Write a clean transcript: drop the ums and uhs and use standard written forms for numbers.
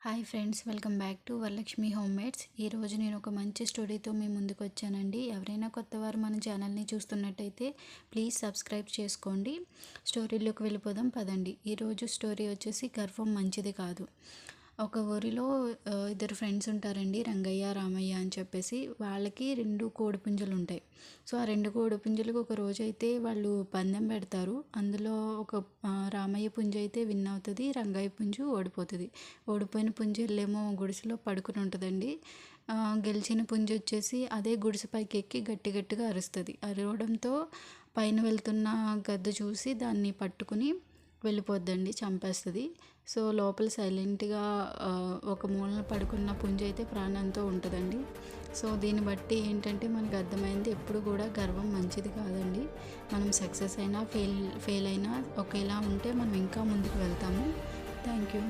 Hi friends, welcome back to Varalakshmi home maids. ఈరోజు నేను ఒక మంచి స్టోరీతో మీ ముందుకు వచ్చానండి. ఎవరైనా కొత్తవారు మన ఛానల్ని చూస్తున్నట్టయితే ప్లీజ్ సబ్స్క్రైబ్ చేసుకోండి. స్టోరీలోకి వెళ్ళిపోదాం పదండి. ఈరోజు స్టోరీ వచ్చేసి గర్వం మంచిది కాదు. ఒక ఊరిలో ఇద్దరు ఫ్రెండ్స్ ఉంటారండి, రంగయ్య రామయ్య అని చెప్పేసి. వాళ్ళకి 2 కోడిపుంజులు ఉంటాయి. సో ఆ 2 కోడిపుంజులకు ఒక రోజు అయితే వాళ్ళు పందెం పెడతారు. అందులో ఒక రామయ్య పుంజు అయితే విన్ అవుతుంది, రంగయ్య పుంజు ఓడిపోతుంది. ఓడిపోయిన పుంజు వెళ్ళేమో గుడిసెలో పడుకుని ఉంటుందండి. గెలిచిన పుంజు వచ్చేసి అదే గుడిసె పైకి ఎక్కి గట్టి గట్టిగా అరుస్తుంది. అరవడంతో పైన వెళ్తున్న గద్ద చూసి దాన్ని పట్టుకుని వెళ్ళిపోద్దండి, చంపేస్తుంది. సో లోపల సైలెంట్గా ఒక మూలన పడుకున్న పుంజు అయితే ప్రాణంతో ఉంటుందండి. సో దీన్ని బట్టి ఏంటంటే మనకు అర్థమైంది, ఎప్పుడు కూడా గర్వం మంచిది కాదండి. మనం సక్సెస్ అయినా ఫెయిల్ అయినా ఒకేలా ఉంటే మనం ఇంకా ముందుకు వెళ్తాము. Thank you.